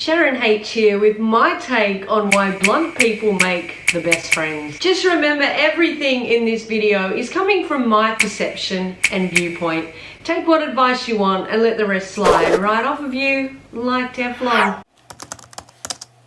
Sharon H here with my take on why blunt people make the best friends. Just remember, everything in this video is coming from my perception and viewpoint. Take what advice you want and let the rest slide right off of you like Teflon.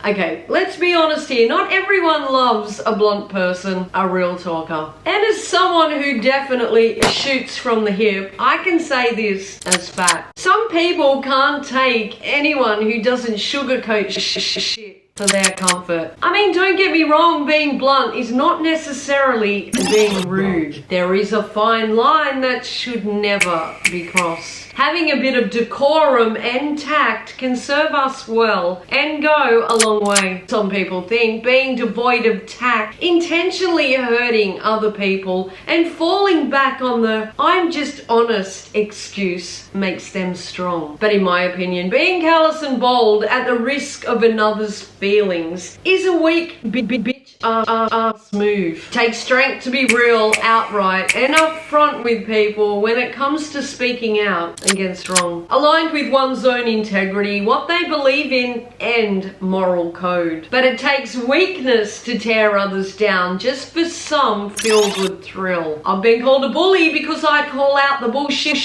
Okay, let's be honest here. Not everyone loves a blunt person, a real talker. And as someone who definitely shoots from the hip, I can say this as fact. Some people can't take anyone who doesn't sugarcoat shit for their comfort. I mean, don't get me wrong, being blunt is not necessarily being rude. There is a fine line that should never be crossed. Having a bit of decorum and tact can serve us well and go a long way. Some people think being devoid of tact, intentionally hurting other people, and falling back on the "I'm just honest" excuse makes them strong. But in my opinion, being callous and bold at the risk of another's feelings is a weak bitch ass move. Takes strength to be real, outright, and upfront with people when it comes to speaking out against wrong. Aligned with one's own integrity, what they believe in, and moral code. But it takes weakness to tear others down just for some feel-good thrill. I've been called a bully because I call out the bullshit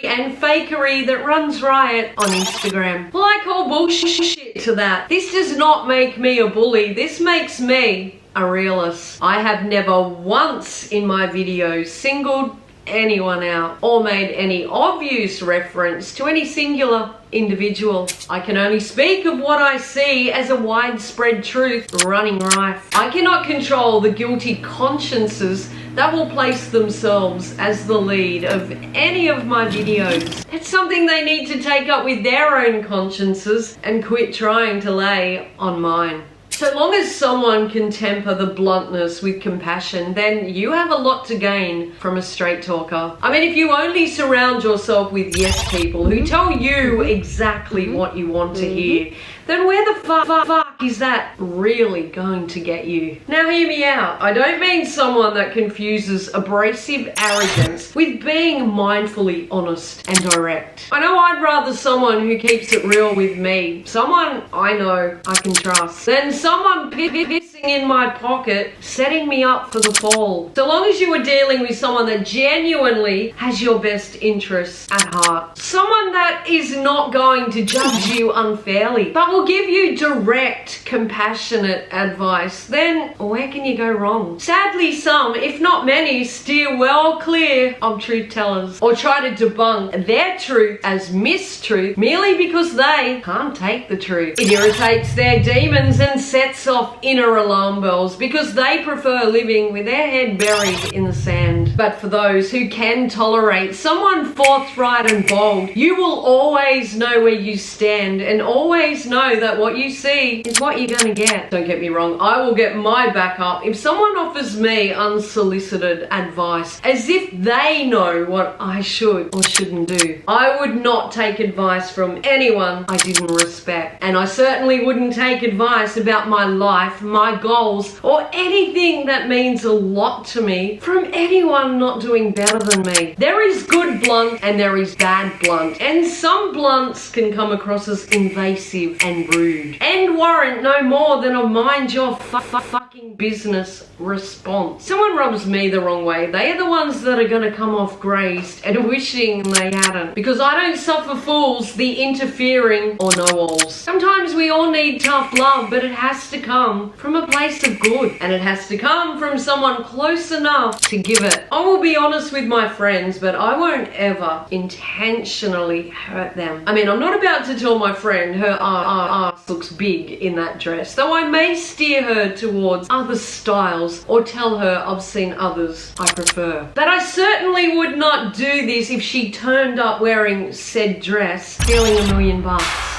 and fakery that runs riot on Instagram. Well, I call bullshit to that. This does not make me a bully. This makes me a realist. I have never once in my videos singled anyone out or made any obvious reference to any singular individual. I can only speak of what I see as a widespread truth running rife. I cannot control the guilty consciences that will place themselves as the lead of any of my videos. It's something they need to take up with their own consciences and quit trying to lay on mine. So long as someone can temper the bluntness with compassion, then you have a lot to gain from a straight talker. I mean, if you only surround yourself with yes people who tell you exactly what you want to hear, then where the fuck is that really going to get you? Now hear me out. I don't mean someone that confuses abrasive arrogance with being mindfully honest and direct. I know I'd rather someone who keeps it real with me, someone I know I can trust, than someone pissing in my pocket, setting me up for the fall. So long as you are dealing with someone that genuinely has your best interests at heart. Someone that is not going to judge you unfairly, but will give you direct, compassionate advice, then where can you go wrong? Sadly, some, if not many, steer well clear of truth tellers or try to debunk their truth as mistruth merely because they can't take the truth. It irritates their demons and sets off inner alarm bells because they prefer living with their head buried in the sand. But for those who can tolerate someone forthright and bold, you will always know where you stand and always know that what you see is what you're gonna get. Don't get me wrong, I will get my back up if someone offers me unsolicited advice as if they know what I should or shouldn't do. I would not take advice from anyone I didn't respect, and I certainly wouldn't take advice about my life, my goals, or anything that means a lot to me from anyone not doing better than me. There is good blunt and there is bad blunt, and some blunts can come across as invasive and rude and warrant no more than a mind your fucking business response. Someone rubs me the wrong way, they are the ones that are gonna come off grazed and wishing they hadn't, because I don't suffer fools, the interfering or know-alls. Sometimes we all need tough love, but it has to come from a place of good, and it has to come from someone close enough to give it. I will be honest with my friends, but I won't ever intentionally hurt them. I mean, I'm not about to tell my friend her ass looks big in that dress, though I may steer her towards other styles or tell her I've seen others I prefer. But I certainly would not do this if she turned up wearing said dress, feeling $1 million.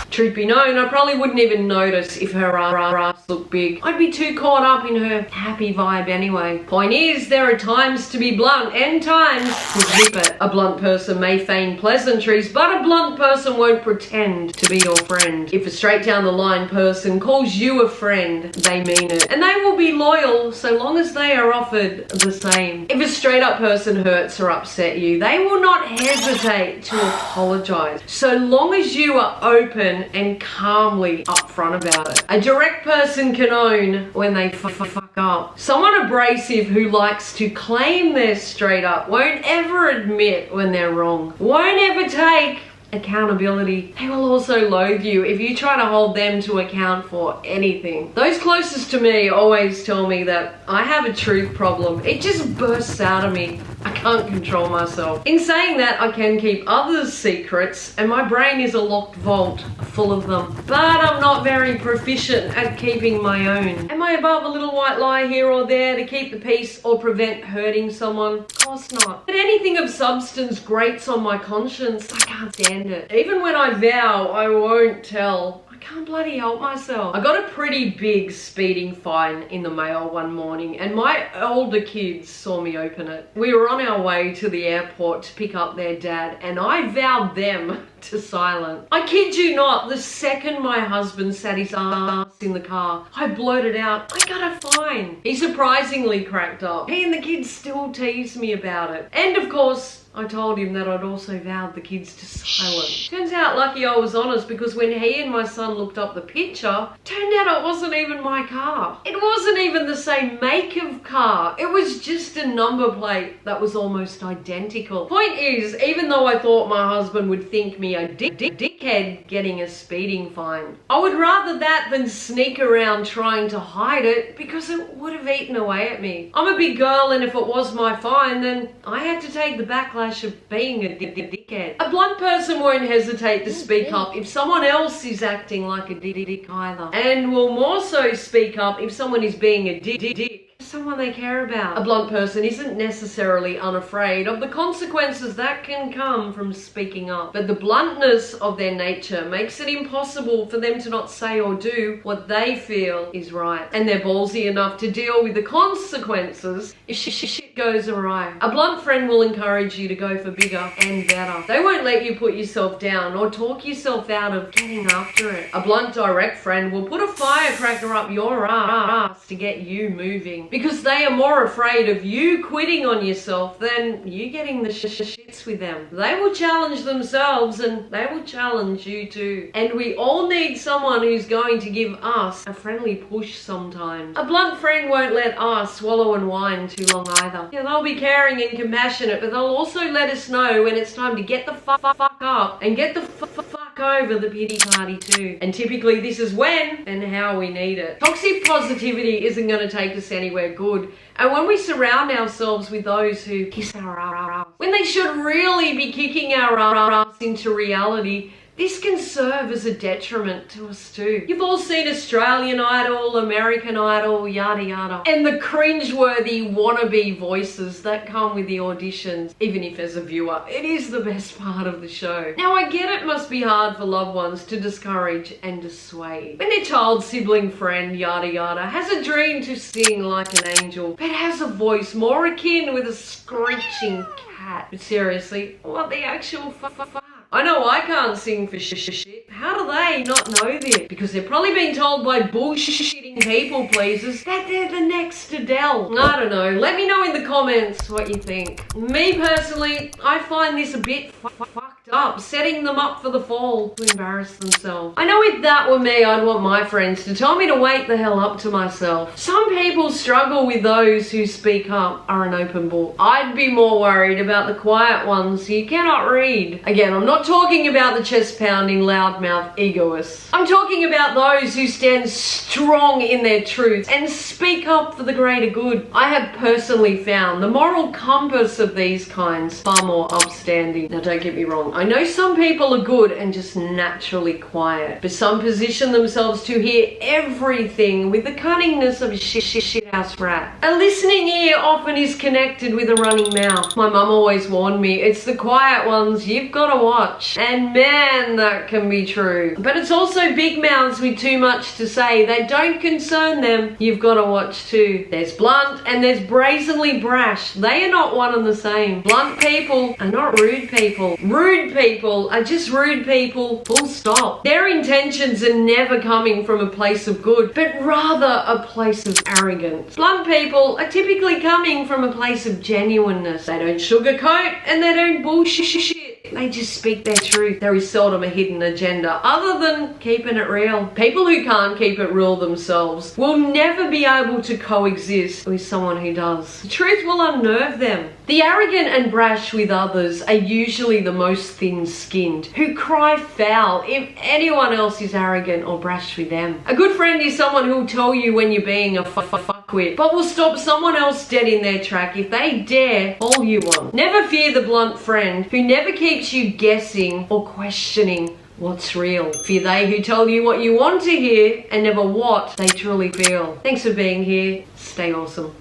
Truth be known, I probably wouldn't even notice if her ass looked big. I'd be too caught up in her happy vibe anyway. Point is, there are times to be blunt and times to zip it. A blunt person may feign pleasantries, but a blunt person won't pretend to be your friend. If a straight down the line person calls you a friend, they mean it. And they will be loyal so long as they are offered the same. If a straight up person hurts or upset you, they will not hesitate to apologize so long as you are open open and calmly upfront about it. A direct person can own when they fuck up. Someone abrasive who likes to claim they're straight up won't ever admit when they're wrong, won't ever take accountability. They will also loathe you if you try to hold them to account for anything. Those closest to me always tell me that I have a truth problem. It just bursts out of me. I can't control myself. In saying that, I can keep others' secrets, and my brain is a locked vault full of them. But I'm not very proficient at keeping my own. Am I above a little white lie here or there to keep the peace or prevent hurting someone? Of course not. But anything of substance grates on my conscience. I can't stand it. Even when I vow I won't tell, I can't bloody help myself. I got a pretty big speeding fine in the mail one morning, and my older kids saw me open it. We were on our way to the airport to pick up their dad, and I vowed them to silence. I kid you not, the second my husband sat his ass in the car, I blurted out, "I got a fine." He surprisingly cracked up. He and the kids still tease me about it. And of course, I told him that I'd also vowed the kids to silence. Turns out lucky I was honest, because when he and my son looked up the picture, turned out it wasn't even my car. It wasn't even the same make of car. It was just a number plate that was almost identical. Point is, even though I thought my husband would think me a dickhead getting a speeding fine, I would rather that than sneak around trying to hide it, because it would have eaten away at me. I'm a big girl, and if it was my fine, then I had to take the backlash of being a dickhead. A blunt person won't hesitate to speak up if someone else is acting like a dick either, and will more so speak up if someone is being a dick, someone they care about. A blunt person isn't necessarily unafraid of the consequences that can come from speaking up, but the bluntness of their nature makes it impossible for them to not say or do what they feel is right, and they're ballsy enough to deal with the consequences if shit goes awry. A blunt friend will encourage you to go for bigger and better. They won't let you put yourself down or talk yourself out of getting after it. A blunt direct friend will put a firecracker up your ass to get you moving, because they are more afraid of you quitting on yourself than you getting the shits with them. They will challenge themselves, and they will challenge you too. And we all need someone who's going to give us a friendly push sometimes. A blunt friend won't let us swallow and whine too long either. Yeah, they'll be caring and compassionate, but they'll also let us know when it's time to get the fuck up and get the fuck over the pity party too. And typically this is when and how we need it. Toxic positivity isn't going to take us anywhere good. And when we surround ourselves with those who kiss our ass, when they should really be kicking our ass into reality, this can serve as a detriment to us too. You've all seen Australian Idol, American Idol, yada yada, and the cringeworthy wannabe voices that come with the auditions. Even if as a viewer, it is the best part of the show. Now I get it must be hard for loved ones to discourage and dissuade when their child, sibling, friend, yada yada, has a dream to sing like an angel, but has a voice more akin with a screeching cat. But seriously, what the actual fuck? I know I can't sing for shit. How do they not know this? Because they've probably been told by bullshitting people pleasers that they're the next Adele. I don't know. Let me know in the comments what you think. Me personally, I find this a bit fucked up, setting them up for the fall to embarrass themselves. I know if that were me, I'd want my friends to tell me to wake the hell up to myself. Some people struggle with those who speak up are an open book. I'd be more worried about the quiet ones you cannot read. Again, I'm not talking about the chest-pounding, loudmouth egoists. I'm talking about those who stand strong in their truth and speak up for the greater good. I have personally found the moral compass of these kinds far more upstanding. Now don't get me wrong, I know some people are good and just naturally quiet, but some position themselves to hear everything with the cunningness of a shithouse rat. A listening ear often is connected with a running mouth. My mum always warned me, it's the quiet ones you've got to watch. And man, that can be true. But it's also big mouths with too much to say that don't concern them you've got to watch too. There's blunt and there's brazenly brash. They are not one and the same. Blunt people are not rude people. Rude people are just rude people, full stop. Their intentions are never coming from a place of good, but rather a place of arrogance. Blunt people are typically coming from a place of genuineness. They don't sugarcoat and they don't bullshit. They just speak their truth. There is seldom a hidden agenda other than keeping it real. People who can't keep it real themselves will never be able to coexist with someone who does. The truth will unnerve them. The arrogant and brash with others are usually the most thin-skinned, who cry foul if anyone else is arrogant or brash with them. A good friend is someone who will tell you when you're being a fuckwit, but will stop someone else dead in their track if they dare all you want. Never fear the blunt friend who never keeps you guessing or questioning what's real. Fear they who tell you what you want to hear and never what they truly feel. Thanks for being here. Stay awesome.